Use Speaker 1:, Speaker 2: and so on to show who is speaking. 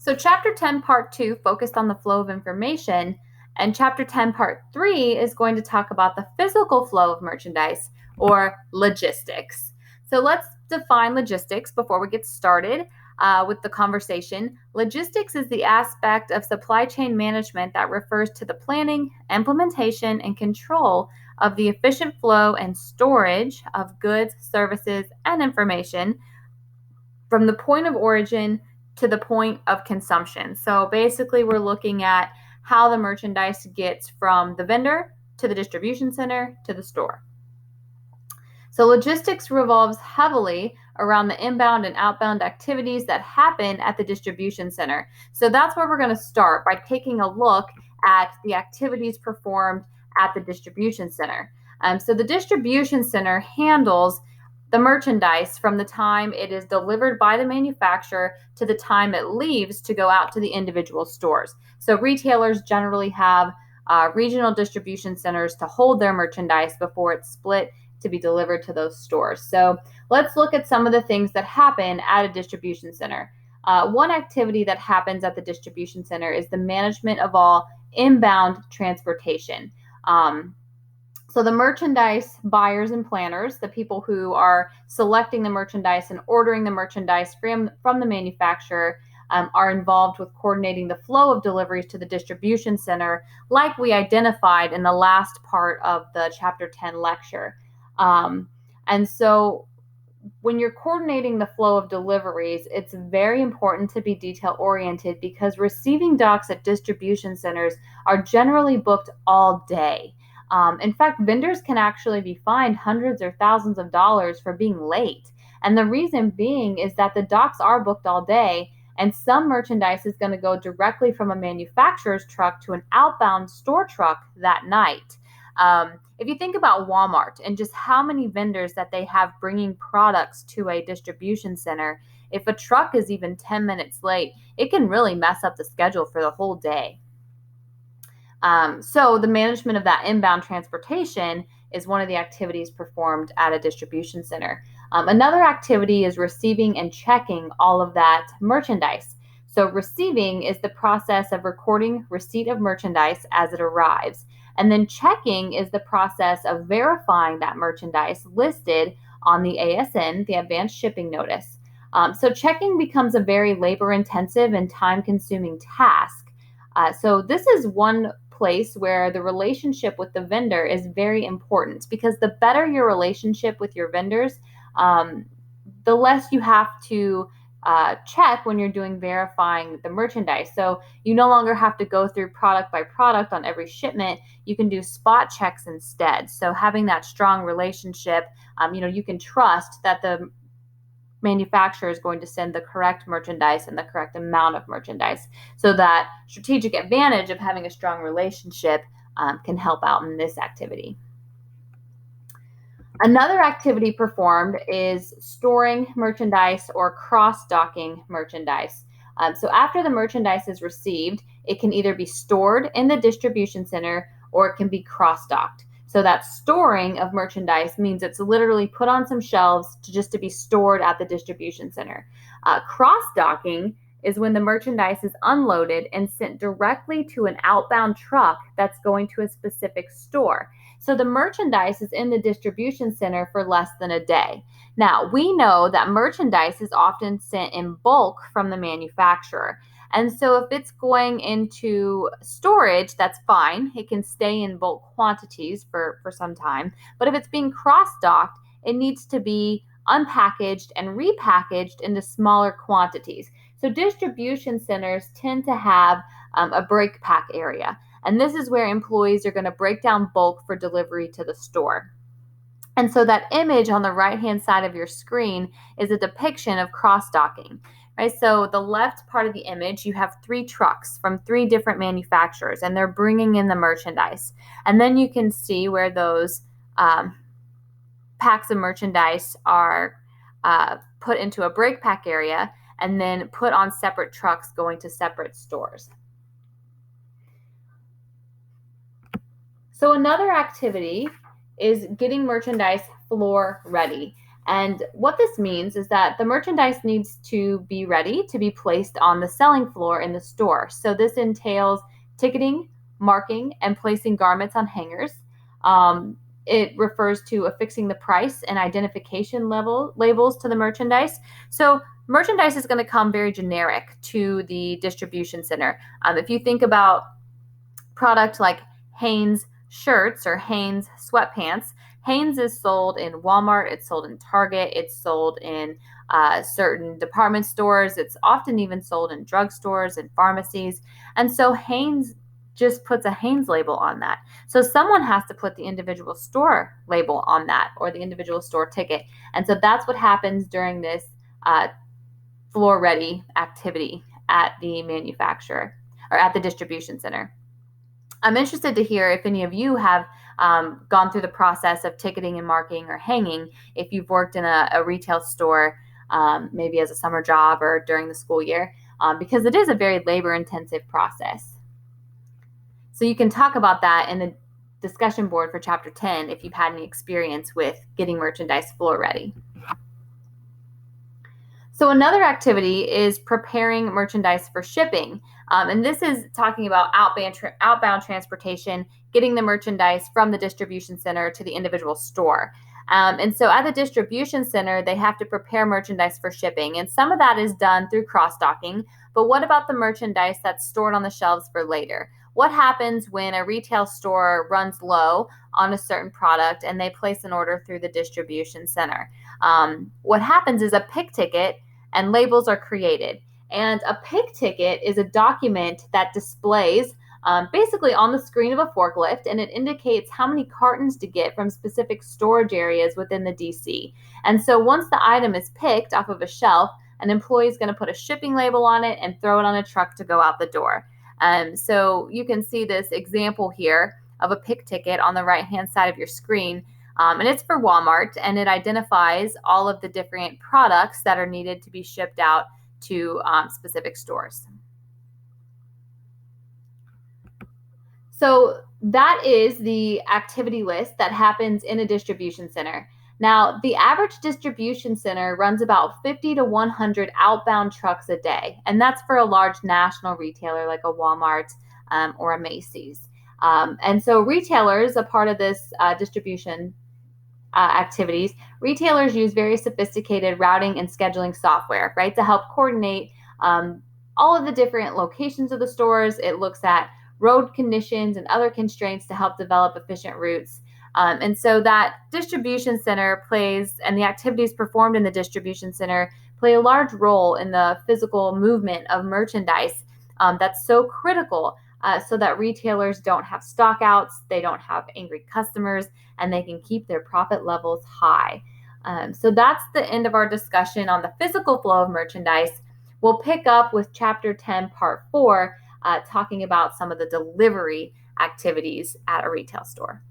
Speaker 1: So Chapter 10, Part 2 focused on the flow of information, and Chapter 10, Part 3 is going to talk about the physical flow of merchandise, or logistics. So let's define logistics before we get started with the conversation. Logistics is the aspect of supply chain management that refers to the planning, implementation, and control of the efficient flow and storage of goods, services, and information from the point of origin to the point of consumption. So basically, we're looking at how the merchandise gets from the vendor to the distribution center to the store. So logistics revolves heavily around the inbound and outbound activities that happen at the distribution center. So that's where we're going to start by taking a look at the activities performed at the distribution center. So the distribution center handles the merchandise from the time it is delivered by the manufacturer to the time it leaves to go out to the individual stores. So retailers generally have regional distribution centers to hold their merchandise before it's split to be delivered to those stores. So let's look at some of the things that happen at a distribution center. One activity that happens at the distribution center is the management of all inbound transportation. So the merchandise buyers and planners, the people who are selecting the merchandise and ordering the merchandise from the manufacturer, are involved with coordinating the flow of deliveries to the distribution center, like we identified in the last part of the Chapter 10 lecture. And so when you're coordinating the flow of deliveries, it's very important to be detail-oriented because receiving docks at distribution centers are generally booked all day. In fact, vendors can actually be fined hundreds or thousands of dollars for being late. And the reason being is that the docks are booked all day, and some merchandise is going to go directly from a manufacturer's truck to an outbound store truck that night. If you think about Walmart and just how many vendors that they have bringing products to a distribution center, if a truck is even 10 minutes late, it can really mess up the schedule for the whole day. So the management of that inbound transportation is one of the activities performed at a distribution center. Another activity is receiving and checking all of that merchandise. So receiving is the process of recording receipt of merchandise as it arrives. And then checking is the process of verifying that merchandise listed on the ASN, the Advanced Shipping Notice. So checking becomes a very labor-intensive and time-consuming task. So this is one place where the relationship with the vendor is very important, because the better your relationship with your vendors, the less you have to check when you're doing verifying the merchandise. So you no longer have to go through product by product on every shipment. You can do spot checks instead. So having that strong relationship, you can trust that the manufacturer is going to send the correct merchandise and the correct amount of merchandise. So that strategic advantage of having a strong relationship can help out in this activity. Another activity performed is storing merchandise or cross-docking merchandise. So after the merchandise is received, it can either be stored in the distribution center or it can be cross-docked. So that storing of merchandise means it's literally put on some shelves to be stored at the distribution center. Cross-docking is when the merchandise is unloaded and sent directly to an outbound truck that's going to a specific store. So the merchandise is in the distribution center for less than a day. Now, we know that merchandise is often sent in bulk from the manufacturer. And so if it's going into storage, that's fine. It can stay in bulk quantities for some time. But if it's being cross-docked, it needs to be unpackaged and repackaged into smaller quantities. So distribution centers tend to have a break pack area. And this is where employees are going to break down bulk for delivery to the store. And so that image on the right-hand side of your screen is a depiction of cross-docking. Right? So the left part of the image, you have 3 trucks from 3 different manufacturers, and they're bringing in the merchandise. And then you can see where those packs of merchandise are put into a break pack area and then put on separate trucks going to separate stores. So another activity is getting merchandise floor ready. And what this means is that the merchandise needs to be ready to be placed on the selling floor in the store. So this entails ticketing, marking, and placing garments on hangers. It refers to affixing the price and identification labels to the merchandise. So merchandise is going to come very generic to the distribution center. If you think about product like Hanes shirts or Hanes sweatpants, Hanes is sold in Walmart, it's sold in Target, it's sold in certain department stores, it's often even sold in drugstores and pharmacies. And so Hanes just puts a Hanes label on that. So someone has to put the individual store label on that, or the individual store ticket. And so that's what happens during this floor ready activity at the manufacturer or at the distribution center. I'm interested to hear if any of you have gone through the process of ticketing and marking or hanging, if you've worked in a retail store, maybe as a summer job or during the school year, because it is a very labor-intensive process. So you can talk about that in the discussion board for Chapter 10 if you've had any experience with getting merchandise floor ready. So another activity is preparing merchandise for shipping. And this is talking about outbound transportation, getting the merchandise from the distribution center to the individual store. And so at the distribution center, they have to prepare merchandise for shipping. And some of that is done through cross-docking. But what about the merchandise that's stored on the shelves for later? What happens when a retail store runs low on a certain product and they place an order through the distribution center? What happens is a pick ticket and labels are created. And a pick ticket is a document that displays basically on the screen of a forklift, and it indicates how many cartons to get from specific storage areas within the DC. And so once the item is picked off of a shelf, an employee is going to put a shipping label on it and throw it on a truck to go out the door. So you can see this example here of a pick ticket on the right-hand side of your screen. And it's for Walmart, and it identifies all of the different products that are needed to be shipped out to specific stores. So that is the activity list that happens in a distribution center. Now, the average distribution center runs about 50 to 100 outbound trucks a day, and that's for a large national retailer like a Walmart or a Macy's. And so retailers, a part of this distribution activities, retailers use very sophisticated routing and scheduling software, right, to help coordinate all of the different locations of the stores. It looks at road conditions and other constraints to help develop efficient routes. And so that distribution center plays, and the activities performed in the distribution center play a large role in the physical movement of merchandise that's so critical so that retailers don't have stockouts, they don't have angry customers, and they can keep their profit levels high. So that's the end of our discussion on the physical flow of merchandise. We'll pick up with Chapter 10, Part 4, talking about some of the delivery activities at a retail store.